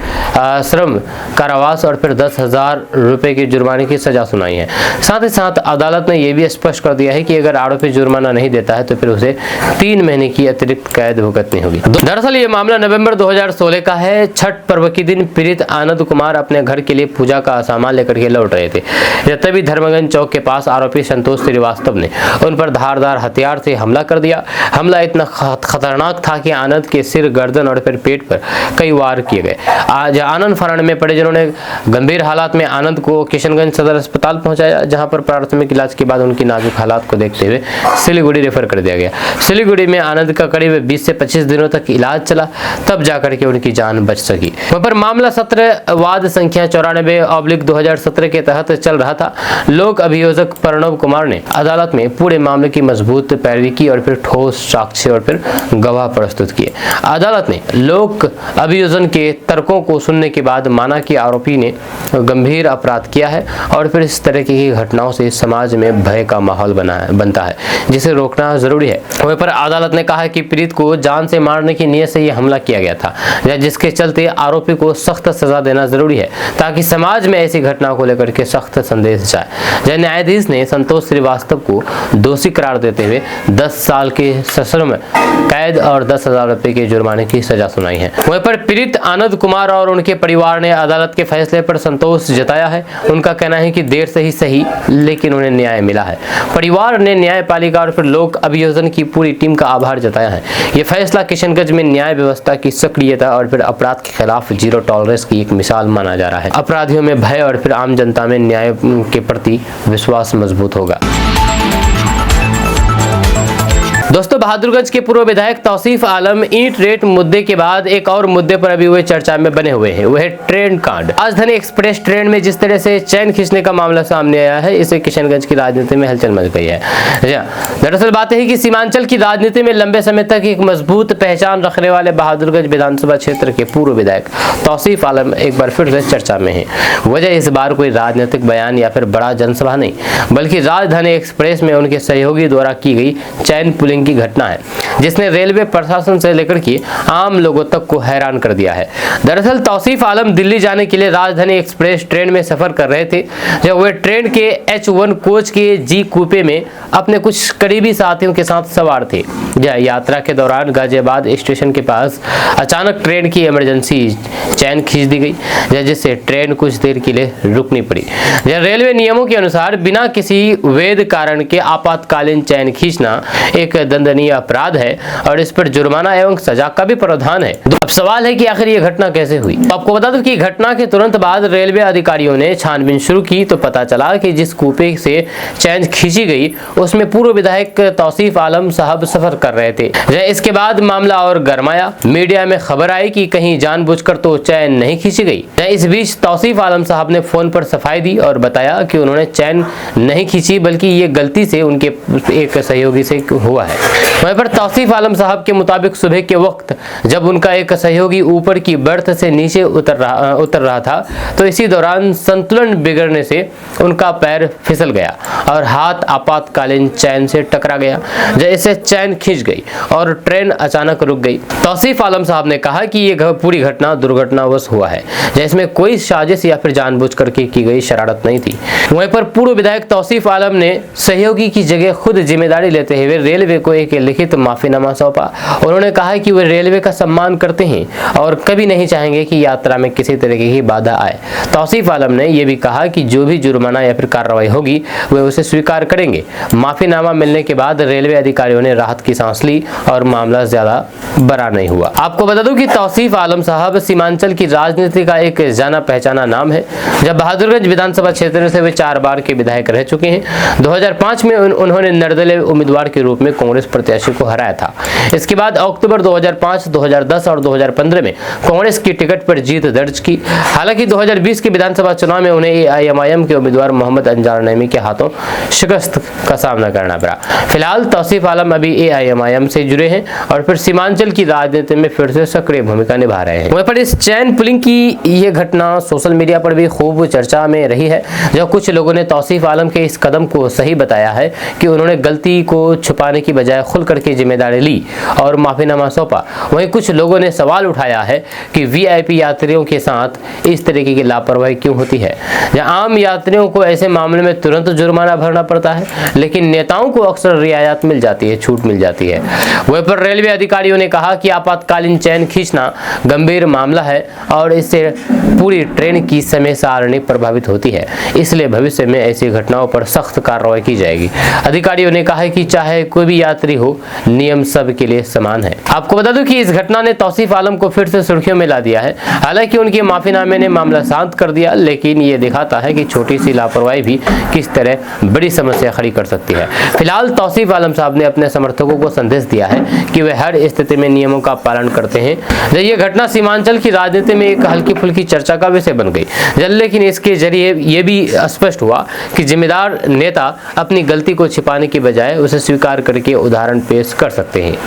श्रम कारावास और फिर 10,000 रुपए की जुर्माने की सजा सुनाई है। साथ ही साथ अदालत ने यह भी स्पष्ट कर दिया है कि अगर आरोपी जुर्माना नहीं देता है तो फिर उसे 3 महीने की अतिरिक्त कैद भुगतनी होगी। दरअसल ये मामला नवंबर 2016 का है। छठ पर्व के दिन पीड़ित आनंद कुमार अपने घर के लिए पूजा का सामान लेकर के लौट रहे थे। तभी धर्मगंज चौक के पास आरोपी संतोष श्रीवास्तव ने उन पर धारदार हथियार से हमला कर दिया। हमला इतना खतरनाक था कि आनंद के सिर, गर्दन और फिर पेट पर कई वार किए गए। आज आनंद फरार में पड़े, जिन्होंने गंभीर हालात में आनंद को किशनगंज सदर अस्पताल पहुंचाया, जहां पर प्राथमिक इलाज के बाद उनकी नाजुक हालात को देखते हुए सिलीगुड़ी रेफर कर दिया गया। सिलीगुड़ी में आनंद का करीब 20 से 25 दिनों तक इलाज चला, तब जाकर के उनकी जान बच सकी। वहां पर मामला सत्र वाद संख्या 94/2017 के तहत चल रहा था। लोक अभियोजक प्रणव कुमार ने अदालत में पूरे मामले की मजबूत पैरवी की और फिर ठोस साक्ष्य और फिर गवाह प्रस्तुत किए। अदालत ने लोक अभियोजन के तर्कों को सुनने के बाद माना कि आरोपी ने गंभीर अपराध किया है और फिर इस तरह की घटनाओं से समाज में भय का माहौल बनता है, जिसे रोकना जरूरी है। वहीं पर अदालत ने कहा कि पीड़ित को जान से मारने की नीयत से यह हमला किया गया था, जिसके चलते आरोपी को सख्त सजा देना जरूरी है ताकि समाज में ऐसी घटना को लेकर के सख्त संदेश जाए। न्यायाधीश ने संतोष श्रीवास्तव को दोषी करार देते हुए 10 साल के सश्रम कैद और 10,000 रुपए के जुर्माने की सजा सुनाई है। वहीं पर पीड़ित आनंद कुमार और उनके परिवार ने अदालत के फैसले पर संतोष जताया है। उनका कहना है कि देर से ही सही, लेकिन उन्हें न्याय मिला है। परिवार ने न्यायपालिका और फिर लोक अभियोजन की पूरी टीम का आभार जताया है। यह फैसला किशनगंज में न्याय व्यवस्था की सक्रियता और फिर अपराध के खिलाफ जीरो टॉलरेंस की एक मिसाल माना जा रहा है। अपराधियों में भय और फिर आम जनता में न्याय के प्रति विश्वास मजबूत होगा। दोस्तों, बहादुरगंज के पूर्व विधायक तौसीफ आलम ईंट रेट मुद्दे के बाद एक और मुद्दे पर अभी हुए चर्चा में बने हुए हैं, वह है ट्रेन कांड। राजधानी एक्सप्रेस ट्रेन में जिस तरह से चैन खींचने का मामला सामने आया है, इससे किशनगंज की राजनीति में हलचल मच गई है। दरअसल बात है कि सीमांचल की राजनीति में लंबे समय तक एक मजबूत पहचान रखने वाले बहादुरगंज विधानसभा क्षेत्र के पूर्व विधायक तौसीफ आलम एक बार फिर से चर्चा में है। वजह इस बार कोई राजनीतिक बयान या फिर बड़ा जनसभा नहीं, बल्कि राजधानी एक्सप्रेस में उनके सहयोगी द्वारा की गई चैन पुलिंग की घटना है, जिसने रेलवे प्रशासन से लेकर के आम लोगों तक को हैरान कर दिया है। दरअसल तौसीफ आलम दिल्ली जाने के लिए राजधानी एक्सप्रेस ट्रेन में सफर कर रहे थे, जब वे ट्रेन के H1 कोच के जी कूपे में अपने कुछ करीबी साथियों के साथ सवार थे। यात्रा के दौरान गाजियाबाद स्टेशन के पास अचानक ट्रेन की इमरजेंसी चैन खींच दी गई, जिससे ट्रेन कुछ देर के लिए रुकनी पड़ी। रेलवे नियमों के अनुसार बिना किसी वैध कारण के आपातकालीन चैन खींचना एक दंडनीय अपराध है और इस पर जुर्माना एवं सजा का भी प्रावधान है। अब सवाल है कि आखिर ये घटना कैसे हुई। तो आपको बता दूं कि घटना के तुरंत बाद रेलवे अधिकारियों ने छानबीन शुरू की तो पता चला कि जिस कूपे से चैन खींची गई उसमें पूर्व विधायक तौसीफ आलम साहब सफर कर रहे थे। इसके बाद मामला और गरमाया। मीडिया में खबर आई कि कहीं जानबूझकर तो चैन नहीं खींची गई। इस बीच तौसीफ आलम साहब ने फोन पर सफाई दी और बताया कि उन्होंने चैन नहीं खींची, बल्कि ये गलती से उनके एक सहयोगी से हुआ है। वहीं पर तौसीफ आलम साहब के मुताबिक सुबह के वक्त जब उनका एक सहयोगी ऊपर की बर्थ से नीचे उतर रहा था तो इसी दौरान संतुलन बिगड़ने से उनका पैर फिसल गया और हाथ आपातकालीन चैन से टकरा गया, जिससे चैन खींच गई और ट्रेन अचानक रुक गई। तौसीफ आलम साहब ने कहा कि यह पूरी घटना दुर्घटनावश हुआ है, जिसमें कोई साजिश या फिर जानबूझकर की गई शरारत नहीं थी। वहीं पर पूर्व विधायक तौसीफ आलम ने सहयोगी की जगह खुद जिम्मेदारी लेते हुए रेलवे को एक लिखित माफी माफीनामा सौंपा। उन्होंने कहा कि वे रेलवे का सम्मान करते हैं और कभी नहीं चाहेंगे कि यात्रा में किसी तरीके की बाधा आए। तौसीफ आलम ने यह भी कहा कि जो भी जुर्माना या फिर कार्रवाई होगी वे उसे स्वीकार करेंगे। माफीनामा मिलने के बाद रेलवे अधिकारियों ने राहत की सांस ली और मामला ज्यादा बड़ा नहीं हुआ। आपको बता दूं कि तौसीफ आलम साहब सीमांचल की राजनीति का एक जाना पहचाना नाम है। जब बहादुरगंज विधानसभा क्षेत्र से वे 4 बार के विधायक रह चुके हैं। 2005 में उन्होंने निर्दलीय उम्मीदवार के रूप में कांग्रेस प्रत्याशी को हराया था। इसके बाद अक्टूबर 2005, 2010 और 2015 में कांग्रेस की टिकट पर जीत दर्ज की। हालांकि 2020 के विधानसभा चुनाव में उन्हें एआईएमआईएम के उम्मीदवार मोहम्मद अंजार नईमी के हाथों शिकस्त का सामना करना पड़ा। फिलहाल तौसीफ आलम अभी एआईएमआईएम से जुड़े हैं और फिर सीमांचल की राजनीति में फिर से सक्रिय भूमिका निभा रहे हैं। वहीं पर इस चैन पुलिंग की ये घटना सोशल मीडिया पर भी खूब चर्चा में रही है, जब कुछ लोगों ने तौसीफ आलम के इस कदम को सही बताया है कि उन्होंने गलती को छुपाने की बजाय खुल करके जिम्मेदारी ली और माफीनामा सौंपा। वहीं कुछ लोगों ने सवाल उठाया है कि वीआईपी यात्रियों के साथ इस तरीके की लापरवाही क्यों होती है, जहां आम यात्रियों को ऐसे मामले में तुरंत जुर्माना भरना पड़ता है, लेकिन नेताओं को अक्सर रियायत मिल जाती है, छूट मिल जाती है। वहीं पर रेलवे अधिकारियों ने कहा कि आपातकालीन चैन खींचना गंभीर मामला है और इससे पूरी ट्रेन की समय सारणी प्रभावित होती है, इसलिए भविष्य में ऐसी घटनाओं पर सख्त कार्रवाई की जाएगी। अधिकारियों ने कहा है कि चाहे कोई भी यात्री हो, नियम सब के लिए समान है। आपको बता दूं कि इस घटना ने तौसीफ आलम को फिर से सुर्खियों में ला दिया है। हालांकि उनके माफीनामे ने मामला शांत कर दिया, लेकिन ये दिखाता है कि छोटी सी लापरवाही भी किस तरह बड़ी समस्या खड़ी कर सकती है। फिलहाल तौसीफ आलम साहब ने अपने समर्थकों को संदेश दिया है कि वे हर स्थिति में नियमों का पालन करते हैं। ये घटना सीमांचल की राजनीति में एक हल्की फुल्की चर्चा का विषय बन गई, लेकिन इसके जरिए ये भी स्पष्ट हुआ कि जिम्मेदार नेता अपनी गलती को छिपाने की बजाय उसे स्वीकार करके उदाहरण पेश कर सकते हैं।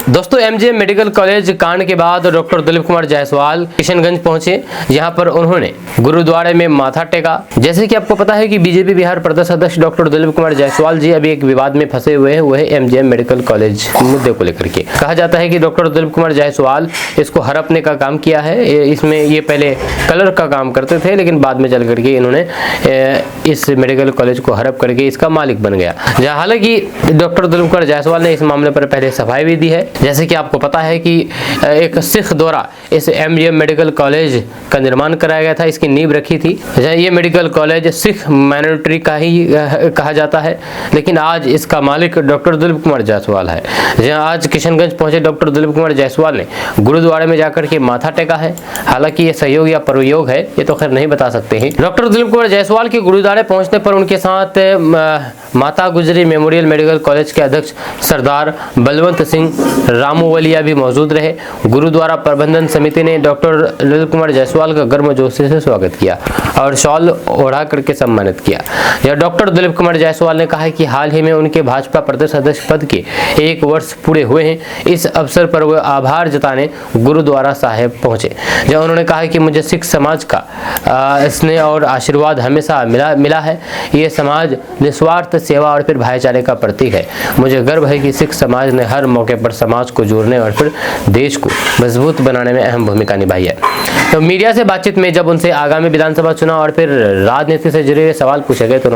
दोस्तों, एमजीएम मेडिकल कॉलेज कांड के बाद डॉक्टर दिलीप कुमार जायसवाल किशनगंज पहुंचे, जहां पर उन्होंने गुरुद्वारे में माथा टेका। जैसे कि आपको पता है कि बीजेपी बिहार प्रदेश अध्यक्ष डॉक्टर दिलीप कुमार जायसवाल जी अभी एक विवाद में फंसे हुए हैं, वह एमजीएम मेडिकल कॉलेज मुद्दे को लेकर के। कहा जाता है कि डॉक्टर दिलीप कुमार जायसवाल इसको हड़पने का काम किया है। इसमें ये पहले कलर का काम करते थे, लेकिन बाद में चल करके इन्होंने इस मेडिकल कॉलेज को हड़प करके इसका मालिक बन गया। हालांकि डॉक्टर दिलीप कुमार जायसवाल ने इस मामले पर पहले सफाई भी दी है। जैसे कि आपको पता है कि एक सिख द्वारा इस एमजीएम मेडिकल कॉलेज का निर्माण कराया गया था, इसकी नींव रखी थी। ये मेडिकल कॉलेज सिख माइनॉरिटी का ही कहा जाता है, लेकिन आज इसका मालिक डॉक्टर दिलीप कुमार जायसवाल है। जहां आज किशनगंज पहुंचे डॉक्टर दिलीप कुमार जायसवाल ने गुरुद्वारे में जाकर के माथा टेका है। हालांकि ये सहयोग या परयोग है, ये तो खैर नहीं बता सकते हैं। डॉक्टर दिलीप कुमार जायसवाल के गुरुद्वारे पहुंचने पर उनके साथ माता गुजरी मेमोरियल मेडिकल कॉलेज के अध्यक्ष सरदार बलवंत सिंह रामूवलिया भी मौजूद रहे। गुरुद्वारा प्रबंधन समिति ने डॉक्टर दिलीप कुमार जायसवाल का गर्मजोशी से स्वागत किया और शॉल ओढ़ा करके सम्मानित किया। यह डॉक्टर दिलीप कुमार जायसवाल ने कहा कि हाल ही में उनके भाजपा प्रदेश अध्यक्ष पद के 1 वर्ष पूरे हुए हैं। इस अवसर पर वे आभार जताने गुरुद्वारा साहिब पहुंचे, जहां उन्होंने कहा कि मुझे सिख समाज का स्नेह और आशीर्वाद हमेशा मिला है। ये समाज निस्वार्थ सेवा और फिर भाईचारे का प्रतीक है। मुझे गर्व है कि सिख समाज ने हर मौके पर समाज को जोड़ने और फिर देश को मजबूत बनाने में अहम भूमिका निभाई है। तो मीडिया से बातचीत में जब उनसे आगामी विधानसभा चुनाव और फिर राजनीति से जुड़े हुए सवाल पूछे गए तो